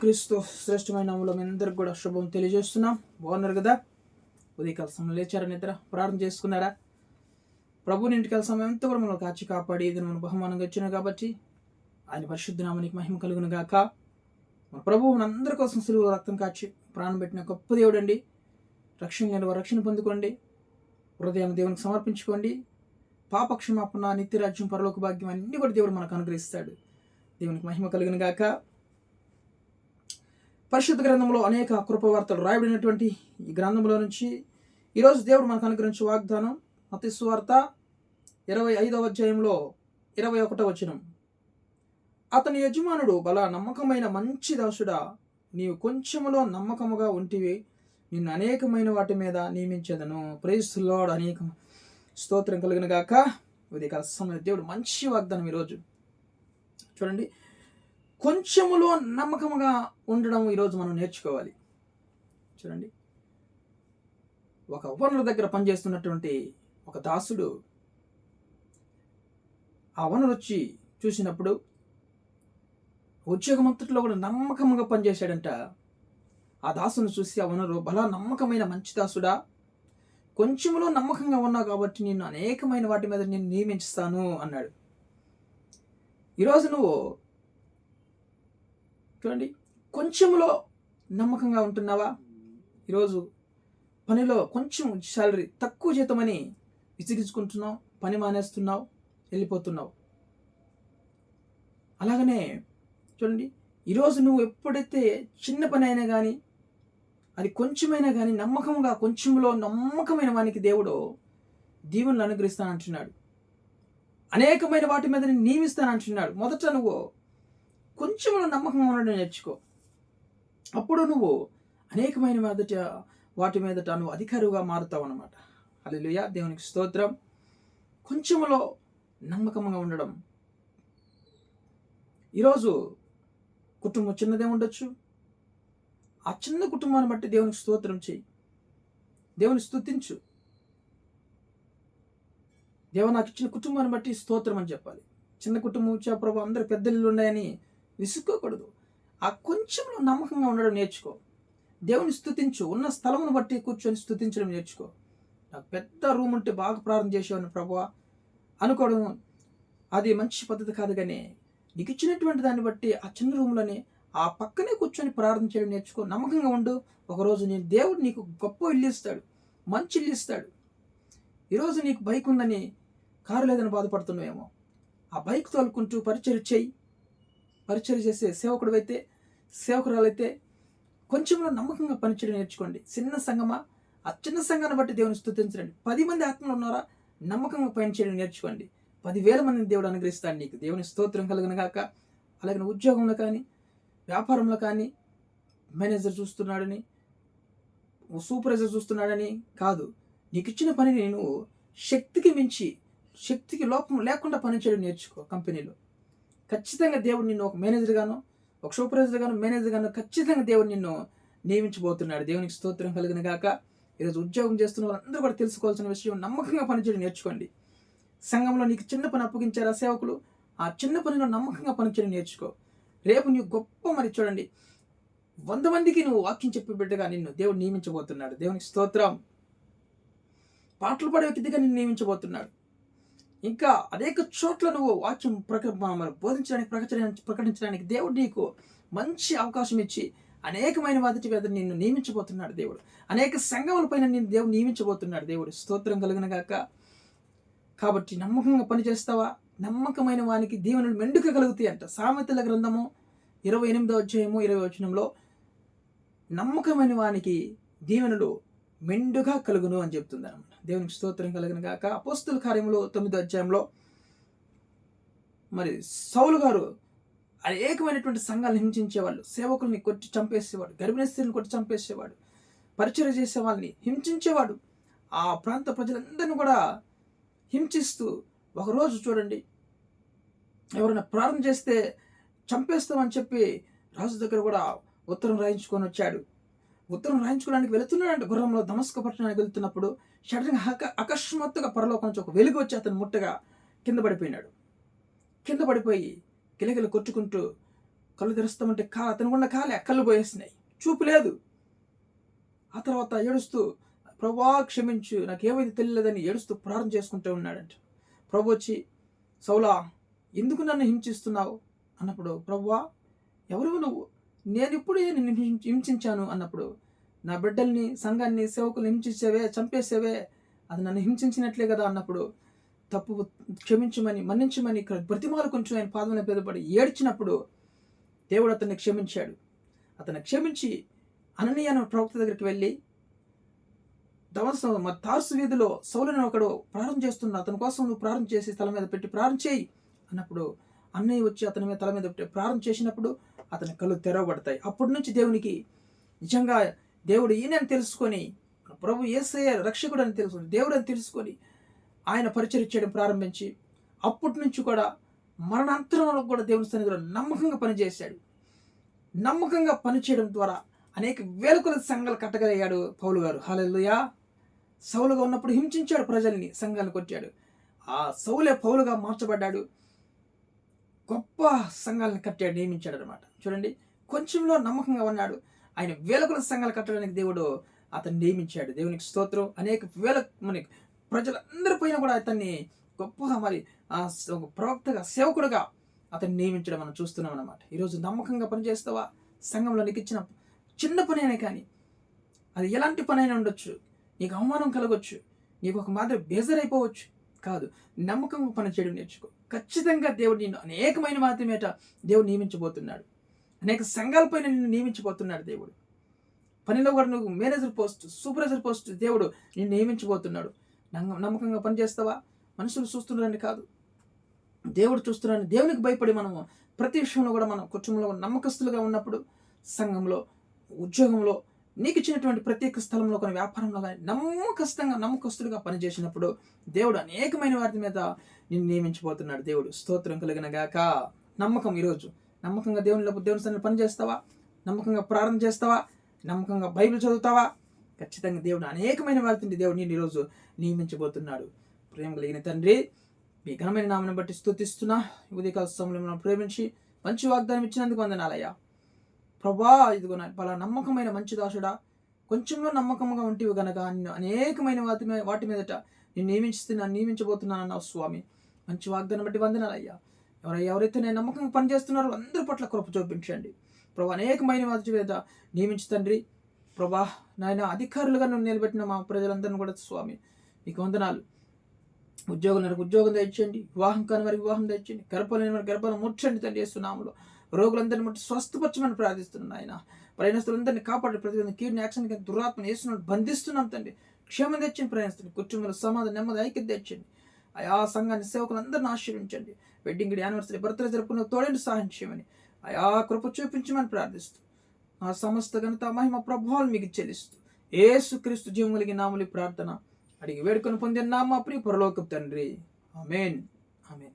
క్రీస్తు శ్రేష్టమైన నామములో మీ అందరికి కూడా శుభం తెలియజేస్తున్నాం. బాగున్నారు కదా? ఉదయకాల సమయం లేచారా? నిద్ర ప్రార్థన చేసుకున్నారా? ప్రభుని ఇంటికి సమయం అంతా కూడా మనం కాచి కాపాడి ఇది మనం బహుమానంగా వచ్చినాం కాబట్టి ఆయన పరిశుద్ధ నామానికి మహిమ కలుగును గాక. మన ప్రభువు మనందరి కోసం సిలువ రక్తం కాచి ప్రాణం పెట్టిన గొప్ప దేవుడు అండి. రక్షణ లేని వారు రక్షణ పొందుకోండి, హృదయం దేవునికి సమర్పించుకోండి. పాప క్షమాపణ, నిత్యరాజ్యం, పరలోక భాగ్యం అన్నీ కూడా దేవుడు మనకు అనుగ్రహిస్తాడు. దేవునికి మహిమ కలుగును గాక. పరిశుద్ధ గ్రంథంలో అనేక కృపవార్తలు రాయబడినటువంటి ఈ గ్రంథంలో నుంచి ఈరోజు దేవుడు మనకు అనుగ్రహించే వాగ్దానం మత్తయి సువార్త 25వ అధ్యాయంలో 21వ వచనం. అతని యజమానుడు, బలా నమ్మకమైన మంచి దాసుడా, నీవు కొంచెములో నమ్మకముగా ఉంటివి, నిన్ను అనేకమైన వాటి మీద నియమించేదను. Praise the lord. అనేక స్తోత్రం కలిగిన గాక. ఉదయకాల సమయంలో దేవుడు మంచి వాగ్దానం ఈరోజు చూడండి. కొంచెములో నమ్మకముగా ఉండడం ఈరోజు మనం నేర్చుకోవాలి. చూడండి, ఒక ఓనర్ దగ్గర పనిచేస్తున్నటువంటి ఒక దాసుడు ఆ ఓనర్ వచ్చి చూసినప్పుడు ఉద్యోగం అంతట్లో కూడా నమ్మకంగా పనిచేశాడంట. ఆ దాసును చూసి ఆ ఓనరు, బలా నమ్మకమైన మంచి దాసుడా, కొంచెములో నమ్మకంగా ఉన్నావు కాబట్టి నిన్ను అనేకమైన వాటి మీద నేను నియమిస్తాను అన్నాడు. ఈరోజు నువ్వు చూడండి, కొంచెంలో నమ్మకంగా ఉంటున్నావా? ఈరోజు పనిలో కొంచెం శాలరీ, తక్కువ జీతమని విసిగించుకుంటున్నావు, పని మానేస్తున్నావు, వెళ్ళిపోతున్నావు. అలాగనే చూడండి, ఈరోజు నువ్వు ఎప్పుడైతే చిన్న పని అయినా కానీ, అది కొంచెమైనా కానీ నమ్మకంగా, కొంచెంలో నమ్మకమైన వానికి దేవుడు దీవెనలు అనుగ్రహిస్తానంటున్నాడు. అనేకమైన వాటి మీద నేను నియమిస్తానంటున్నాడు. మొదట నువ్వు కొంచెంలో నమ్మకంగా ఉండడం నేర్చుకో. అప్పుడు నువ్వు అనేకమైన వాటి మీదట నువ్వు అధికారిగా మారుతావు అన్నమాట. హల్లెలూయా, దేవునికి స్తోత్రం. కొంచెంలో నమ్మకంగా ఉండడం. ఈరోజు కుటుంబం చిన్నదే ఉండొచ్చు. ఆ చిన్న కుటుంబాన్ని బట్టి దేవునికి స్తోత్రం చేయి, దేవుని స్తుతించు. దేవ, నాకు ఇచ్చిన కుటుంబాన్ని బట్టి స్తోత్రం అని చెప్పాలి. చిన్న కుటుంబం వచ్చా ప్రభు, అందరు పెద్ద ఇల్లు ఉన్నాయని విసుక్కోకూడదు. ఆ కొంచెంలో నమ్మకంగా ఉండడం నేర్చుకో. దేవుని స్తుతించు. ఉన్న స్థలమును బట్టి కూర్చొని స్తుతించడం నేర్చుకో. నాకు పెద్ద రూమ్ ఉంటే బాగా ప్రార్థన చేసేవాడిని ప్రభువా అనుకోవడం అది మంచి పద్ధతి కాదు. కానీ నీకు ఇచ్చినటువంటి దాన్ని బట్టి ఆ చిన్న రూమ్లోనే ఆ పక్కనే కూర్చొని ప్రార్థన చేయడం నేర్చుకో. నమ్మకంగా ఉండు. ఒకరోజు దేవుడు నీకు గొప్ప ఇల్లు ఇస్తాడు, మంచి ఇల్లు ఇస్తాడు. ఈరోజు నీకు బైక్ ఉందని, కారు లేదని బాధపడుతున్నావేమో. ఆ బైక్ తోలుకుంటూ పరిచయం చేయి. పరిచయం చేసే సేవకుడు అయితే, సేవకురాలైతే కొంచెంలో నమ్మకంగా పనిచేయడం నేర్చుకోండి. చిన్న సంఘమా, ఆ చిన్న సంఘాన్ని బట్టి దేవుని స్తుతించండి. 10 మంది ఆత్మలు ఉన్నారా, నమ్మకంగా పనిచేయడం నేర్చుకోండి. 10,000 మందిని దేవుడు అనుగ్రహిస్తాడు నీకు. దేవుని స్తోత్రం కలుగును గాక. అలాగే ఉద్యోగంలో కానీ, వ్యాపారంలో కానీ, మేనేజర్ చూస్తున్నాడని, సూపర్వైజర్ చూస్తున్నాడని కాదు. నీకు ఇచ్చిన పనిని నువ్వు శక్తికి మించి, శక్తికి లోపం లేకుండా పనిచేయడం నేర్చుకో. కంపెనీలో ఖచ్చితంగా దేవుడు నిన్ను ఒక మేనేజర్ గాను, ఒక సూపర్వైజర్ గాను, మేనేజర్ గాను ఖచ్చితంగా దేవుడు నిన్ను నియమించబోతున్నాడు. దేవునికి స్తోత్రం కలిగిన గాక. ఈరోజు ఉద్యోగం చేస్తున్న వాళ్ళందరూ కూడా తెలుసుకోవాల్సిన విషయం, నమ్మకంగా పనిచేయడం నేర్చుకోండి. సంఘంలో నీకు చిన్న పని అప్పగించారా సేవకులు, ఆ చిన్న పనిలో నమ్మకంగా పనిచేయడం నేర్చుకో. రేపు నీకు గొప్ప, మరి చూడండి, 100 మందికి నువ్వు వాక్యం చెప్పే బిడ్డగా నిన్ను దేవుడు నియమించబోతున్నాడు. దేవునికి స్తోత్రం. పాటలు పాడే వ్యక్తిగా నిన్ను నియమించబోతున్నాడు. ఇంకా అనేక చోట్ల నువ్వు వాక్యం బోధించడానికి, ప్రకటించడానికి దేవుడు నీకు మంచి అవకాశం ఇచ్చి అనేకమైన వాటి మీద నిన్ను నియమించబోతున్నాడు దేవుడు. అనేక సంఘముల పైన నిన్ను దేవుడు నియమించబోతున్నాడు. దేవుడు స్తోత్రం కలిగిన గాక. కాబట్టి నమ్మకంగా పనిచేస్తావా? నమ్మకమైన వానికి దీవెనలు మెండుక కలుగుతాయి అంట. సామెతల గ్రంథము 28వ అధ్యాయము 20వ వచనంలో నమ్మకమైన వానికి దీవెనలు మెండుగా కలుగును అని చెప్తుంది అన్నమాట. దేవునికి స్తోత్రం కలిగిన గాక. అపోస్తుల కార్యములో 9వ అధ్యాయంలో మరి సౌలు గారు అనేకమైనటువంటి సంఘాలను హింసించేవాళ్ళు, సేవకుల్ని కొట్టి చంపేసేవాడు, గర్భిణీ స్త్రీలను కొట్టి చంపేసేవాడు, పరిచయం చేసే వాళ్ళని హింసించేవాడు. ఆ ప్రాంత ప్రజలందరినీ కూడా హింసిస్తూ, ఒకరోజు చూడండి, ఎవరైనా ప్రార్థన చేస్తే చంపేస్తామని చెప్పి రాజు దగ్గర కూడా ఉత్తరం రాయించుకొని వచ్చాడు. ఉత్తరం రాయించుకోవడానికి వెళుతున్నాడంట. గుర్రంలో దమస్కు పట్టణానికి వెళుతున్నప్పుడు సడన్గా అకస్మాత్తుగా పరలోకం నుంచి ఒక వెలుగు వచ్చి అతను ముట్టగా కింద పడిపోయినాడు. కింద పడిపోయి కిలకిల కొట్టుకుంటూ కళ్ళు తెరుస్తామంటే అతను కూడా కళ్ళు పోయేసినాయి, చూపు లేదు. ఆ తర్వాత ఏడుస్తూ ప్రభువా క్షమించు, నాకేమైతే తెలియలేదని ఏడుస్తూ ప్రార్థన చేసుకుంటూ ఉన్నాడంట. ప్రభు వచ్చి, సౌలా ఎందుకు నన్ను హింసిస్తున్నావు అన్నప్పుడు, ప్రభువా ఎవరు నువ్వు, నేను ఇప్పుడే నిన్ను హింసించాను అన్నప్పుడు, నా బిడ్డల్ని, సంఘాన్ని, సేవకులు హింసించేవే, చంపేసేవే, అది నన్ను హింసించినట్లే కదా అన్నప్పుడు, తప్పు క్షమించమని, మన్నించమని ఇక్కడ బ్రతిమాలు కొంచెం ఆయన పాదముల మీద పడి ఏడ్చినప్పుడు దేవుడు అతన్ని క్షమించాడు. అతన్ని క్షమించి అననీయ అనే ప్రవక్త దగ్గరికి వెళ్ళి, తార్సు వీధిలో సౌలుని ఒకడు ప్రార్థన చేస్తున్నా, అతని కోసం నువ్వు ప్రార్థన చేసి తల మీద పెట్టి ప్రార్థన చేయి అన్నప్పుడు, అన్నయ్య వచ్చి అతని మీద తల మీద పెట్టి ప్రార్థన చేసినప్పుడు అతని కళ్ళు తెరవబడతాయి. అప్పటి నుంచి దేవునికి నిజంగా దేవుడు ఈయనని తెలుసుకొని, ప్రభు యేసయ్య రక్షకుడు అని తెలుసుకొని, దేవుడు అని తెలుసుకొని ఆయన పరిచర్య చేయడం ప్రారంభించి, అప్పటి నుంచి కూడా మరణాంతరంలో కూడా దేవుని సన్నిధిలో నమ్మకంగా పనిచేశాడు. నమ్మకంగా పనిచేయడం ద్వారా అనేక వేల కొలది సంఘాలు కట్టగలిగాడు పౌలు గారు. హల్లెలూయా. సౌలుగా ఉన్నప్పుడు హింసించాడు ప్రజల్ని, సంఘాలను కొట్టాడు. ఆ సౌలే పౌలుగా మార్చబడ్డాడు, గొప్ప సంఘాలను కట్టాడు, నియమించాడు అనమాట. చూడండి, కొంచెంలో నమ్మకంగా ఉన్నాడు, ఆయన వేల కొలది సంఘాలు కట్టడానికి దేవుడు అతన్ని నియమించాడు. దేవునికి స్తోత్రం. అనేక వేల మనకి ప్రజలందరి పైన కూడా అతన్ని గొప్పగా మరి ఒక ప్రవక్తగా, సేవకుడుగా అతన్ని నియమించడం మనం చూస్తున్నాం అన్నమాట. ఈరోజు నమ్మకంగా పనిచేస్తావా? సంఘంలో నీకు ఇచ్చిన చిన్న పని అయినా కానీ, అది ఎలాంటి పని అయినా ఉండొచ్చు, నీకు అవమానం కలగొచ్చు, నీకు ఒక మాదిరి బేజరైపోవచ్చు, కాదు, నమ్మకంగా పనిచేయడం నేర్చుకో. ఖచ్చితంగా దేవుడు నిన్ను అనేకమైన వాటి మీద దేవుడు నియమించబోతున్నాడు. అనేక సంఘాలపైన నిన్ను నియమించబోతున్నాడు దేవుడు. పనిలో కూడా నువ్వు మేనేజర్ పోస్ట్, సూపర్వైజర్ పోస్ట్ దేవుడు నిన్ను నియమించబోతున్నాడు. నమ్మకంగా పనిచేస్తావా? మనుషులు చూస్తున్నారని కాదు, దేవుడు చూస్తున్నారని దేవునికి భయపడి మనము ప్రతి విషయంలో కూడా మనం కుటుంబంలో నమ్మకస్తులుగా ఉన్నప్పుడు, సంఘంలో, ఉద్యోగంలో, నీకు ఇచ్చినటువంటి ప్రత్యేక స్థలంలో కానీ, వ్యాపారంలో కానీ నమ్మకస్తులుగా పనిచేసినప్పుడు దేవుడు అనేకమైన వాటి మీద నిన్ను నియమించబోతున్నాడు. దేవుడు స్తోత్రం కలిగిన గాక. నమ్మకం. ఈరోజు నమ్మకంగా దేవుని సన్నిధిలో పనిచేస్తావా? నమ్మకంగా ప్రార్థన చేస్తావా? నమ్మకంగా బైబిల్ చదువుతావా? ఖచ్చితంగా దేవుడు అనేకమైన వాటిని దేవుడు నేను ఈరోజు నియమించబోతున్నాడు. ప్రేమ కలిగిన తండ్రి, మీ ఘనమైన నామను బట్టి స్తుతిస్తున్నా. ఉదయకాల సమయంలో ప్రేమించి మంచి వాగ్దానం ఇచ్చినందుకు వందనాలయ్యా. ప్రభా, ఇదిగో పలా నమ్మకమైన మంచి దాసుడా, కొంచెంలో నమ్మకంగా ఉంటివి గనక అనేకమైన వాటి మీదట నేను నియమించబోతున్నాను అన్నావు స్వామి. మంచి వాగ్దానం బట్టి వందనాలయ్యా. ఎవరైతే నేను నమ్మకంగా పనిచేస్తున్నారో అందరి పట్ల కృప చూపించండి ప్రభా. అనేకమైన వాటి మీద నియమించు తండ్రి. ప్రభా నాయన, అధికారులుగా నువ్వు నిలబెట్టిన మా ప్రజలందరినీ కూడా స్వామి నీకు వందనాలు. ఉద్యోగం తెచ్చండి, వివాహం కాని వారికి వివాహం తెచ్చండి, గర్భలేని వారికి గర్భాలను ముట్టండి తండ్రి యేసునామములో. రోగులందరినీ ముట్టి స్వస్థపరచమని ప్రార్థిస్తున్నాను ఆయన. ప్రయాణస్తులందరినీ కాపాడి, ప్రతి కీడుని యాక్షన్ దురాత్మను వేస్తున్నాడు బంధిస్తున్నాం తండ్రి. క్షేమం తెచ్చండి ప్రయాణిస్తుంది, కుటుంబంలో సమాధానం, నెమ్మది, ఐక్యత తెచ్చండి. ఆయా సంఘాన్ని, సేవకులందరినీ ఆశీర్వించండి. వెడ్డింగ్ డే, యానివర్సరీ, బర్త్డే జరుపుకున్న తోడేంటి సహాయం చేయమని, ఆయా కృప చూపించమని ప్రార్థిస్తూ, ఆ సమస్త ఘనత, మహిమ, ప్రభావాలు మీకు చెల్లిస్తూ యేసుక్రీస్తు జీవం కలిగిన నామములో ప్రార్థన అడిగి వేడుకొని పొందిన మా ప్రియ పరలోకపు తండ్రి. ఆమేన్. ఆమేన్.